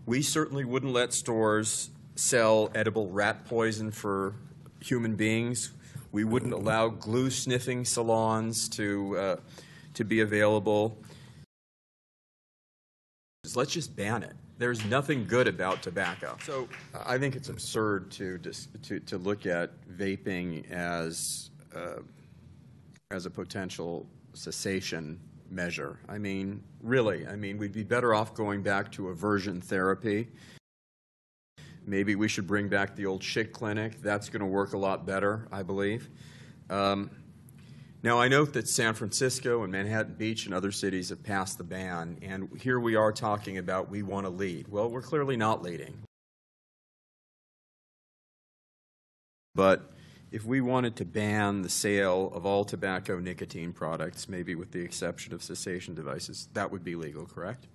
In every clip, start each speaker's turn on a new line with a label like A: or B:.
A: We certainly wouldn't let stores sell edible rat poison for human beings. We wouldn't allow glue-sniffing salons to be available. Let's just ban it. There's nothing good about tobacco. So I think it's absurd to look at vaping as a potential cessation measure. I mean, really, we'd be better off going back to aversion therapy. Maybe we should bring back the old chick clinic. That's going to work a lot better, I believe. Now, I note that San Francisco and Manhattan Beach and other cities have passed the ban, and here we are talking about we want to lead. Well, we're clearly not leading. But if we wanted to ban the sale of all tobacco nicotine products, maybe with the exception of cessation devices, that would be legal, correct?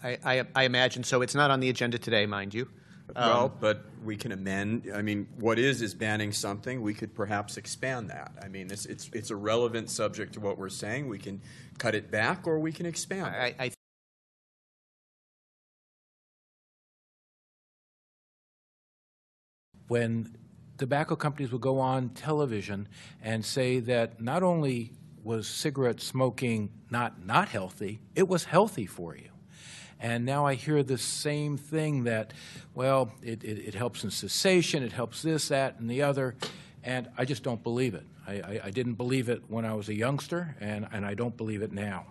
B: I imagine so. It's not on the agenda today, mind you.
A: Well, but we can amend. I mean, what is banning something. We could perhaps expand that. I mean, it's a relevant subject to what we're saying. We can cut it back or we can expand it.
C: When tobacco companies would go on television and say that not only was cigarette smoking not healthy, it was healthy for you. And now I hear the same thing that, well, it helps in cessation, it helps this, that, and the other, and I just don't believe it. I didn't believe it when I was a youngster, and I don't believe it now.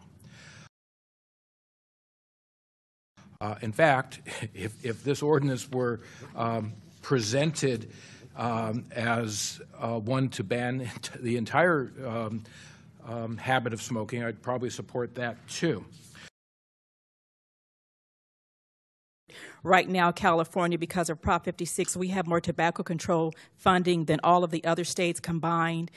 C: In fact, if this ordinance were presented as one to ban the entire habit of smoking, I'd probably support that too.
D: Right now, California, because of Prop 56, we have more tobacco control funding than all of the other states combined.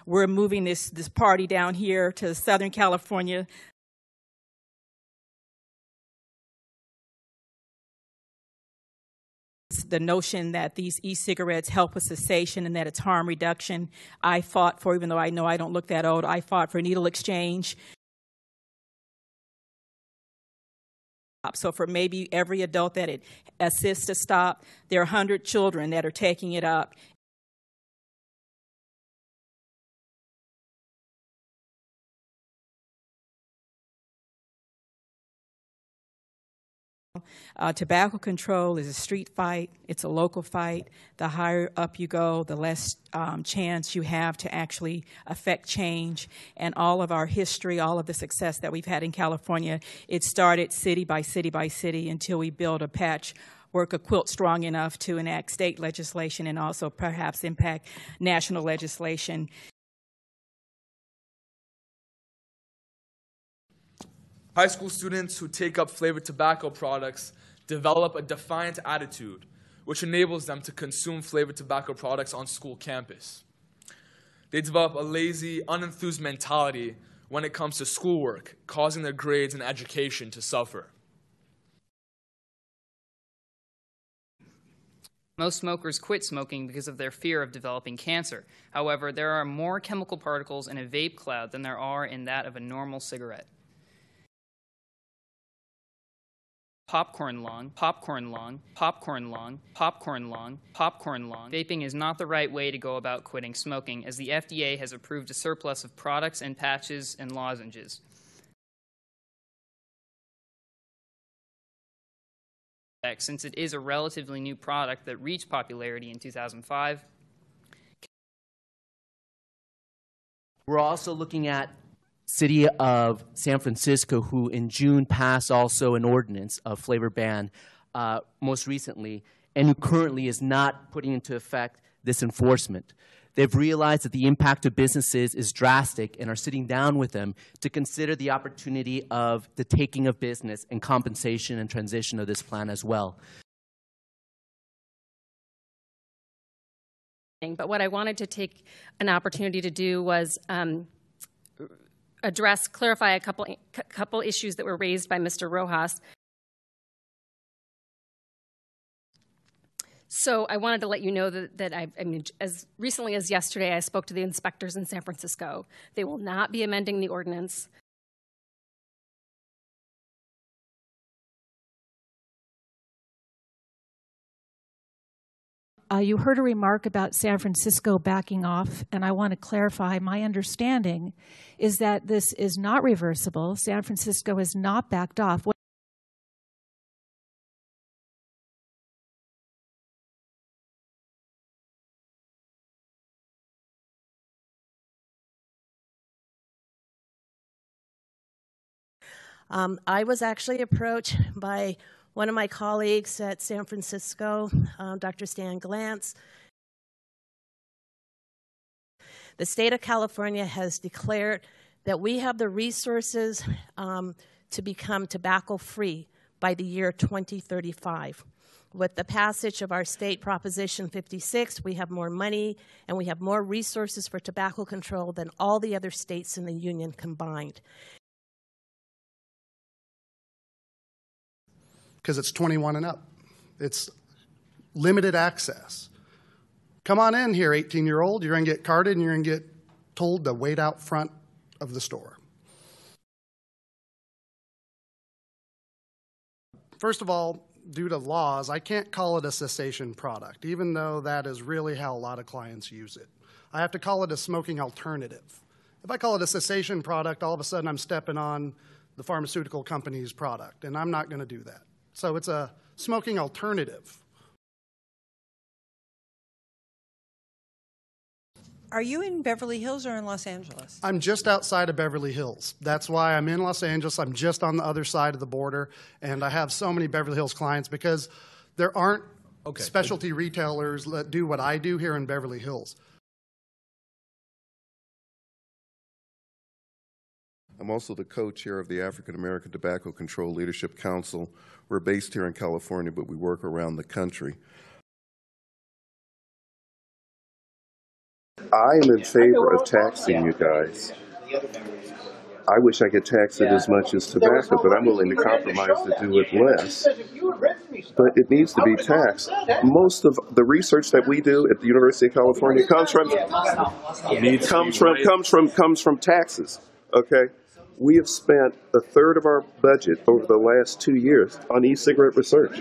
D: We're moving this party down here to Southern California. The notion that these e-cigarettes help with cessation and that it's harm reduction, I fought for, even though I know I don't look that old, I fought for needle exchange. So for maybe every adult that it assists to stop, there are 100 children that are taking it up. Tobacco control is a street fight. It's a local fight. The higher up you go, the less chance you have to actually affect change. And all of our history, all of the success that we've had in California, it started city by city by city until we built a patchwork, a quilt strong enough to enact state legislation and also perhaps impact national legislation.
E: High school students who take up flavored tobacco products develop a defiant attitude, which enables them to consume flavored tobacco products on school campus. They develop a lazy, unenthused mentality when it comes to schoolwork, causing their grades and education to suffer.
F: Most smokers quit smoking because of their fear of developing cancer. However, there are more chemical particles in a vape cloud than there are in that of a normal cigarette. Popcorn lung, popcorn lung, popcorn lung, popcorn lung, popcorn lung. Vaping is not the right way to go about quitting smoking, as the FDA has approved a surplus of products and patches and lozenges. Since it is a relatively new product that reached popularity in 2005.
G: We're also looking at City of San Francisco, who in June passed also an ordinance of flavor ban most recently, and who currently is not putting into effect this enforcement. They've realized that the impact of businesses is drastic and are sitting down with them to consider the opportunity of the taking of business and compensation and transition of this plan as well.
H: But what I wanted to take an opportunity to do was clarify a couple issues that were raised by Mr. Rojas. So I wanted to let you know that I mean, as recently as yesterday, I spoke to the inspectors in San Francisco. They will not be amending the ordinance.
I: You heard a remark about San Francisco backing off, and I want to clarify my understanding is that this is not reversible. San Francisco has not backed off.
J: I was actually approached by one of my colleagues at San Francisco, Dr. Stan Glantz. The state of California has declared that we have the resources to become tobacco-free by the year 2035. With the passage of our state Proposition 56, we have more money and we have more resources for tobacco control than all the other states in the union combined.
K: Because it's 21 and up. It's limited access. Come on in here, 18-year-old. You're going to get carded and you're going to get told to wait out front of the store. First of all, due to laws, I can't call it a cessation product, even though that is really how a lot of clients use it. I have to call it a smoking alternative. If I call it a cessation product, all of a sudden I'm stepping on the pharmaceutical company's product, and I'm not going to do that. So it's a smoking alternative.
L: Are you in Beverly Hills or in Los Angeles?
K: I'm just outside of Beverly Hills. That's why I'm in Los Angeles. I'm just on the other side of the border, and I have so many Beverly Hills clients because there aren't specialty retailers that do what I do here in Beverly Hills.
M: I'm also the co-chair of the African American Tobacco Control Leadership Council. We're based here in California, but we work around the country. I am in favor of taxing you guys. I wish I could tax it as much as tobacco, but I'm willing to compromise to do it less. But it needs to be taxed. Most of the research that we do at the University of California comes from taxes. Okay, we have spent a third of our budget over the last 2 years on e-cigarette research,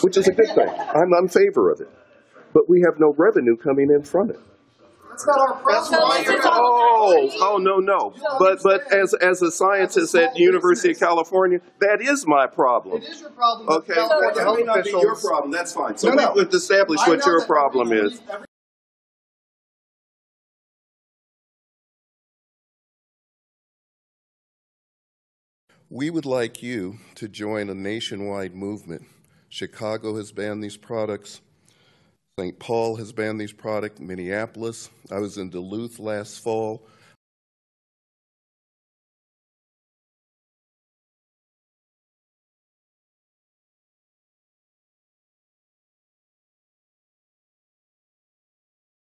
M: which is a good thing. I'm in favor of it, but we have no revenue coming in from it.
K: That's not our problem.
M: No. But as a scientist at the University of California, that is my problem.
K: It is your problem.
M: Okay, that may not be your problem. That's fine. So we would establish what your problem is. We would like you to join a nationwide movement. Chicago has banned these products. St. Paul has banned these products, Minneapolis. I was in Duluth last fall.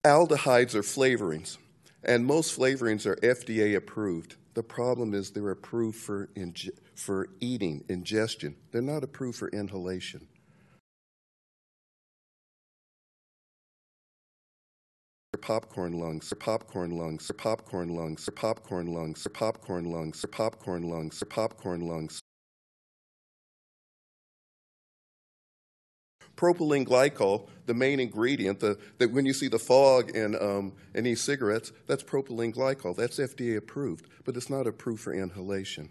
M: Aldehydes are flavorings, and most flavorings are FDA approved. The problem is they're approved for eating, ingestion. They're not approved for inhalation. Popcorn lungs, popcorn lungs, popcorn lungs, popcorn lungs, popcorn lungs, popcorn lungs, popcorn lungs. Propylene glycol, the main ingredient, that when you see the fog in e-cigarettes, that's propylene glycol. That's FDA approved, but it's not approved for inhalation.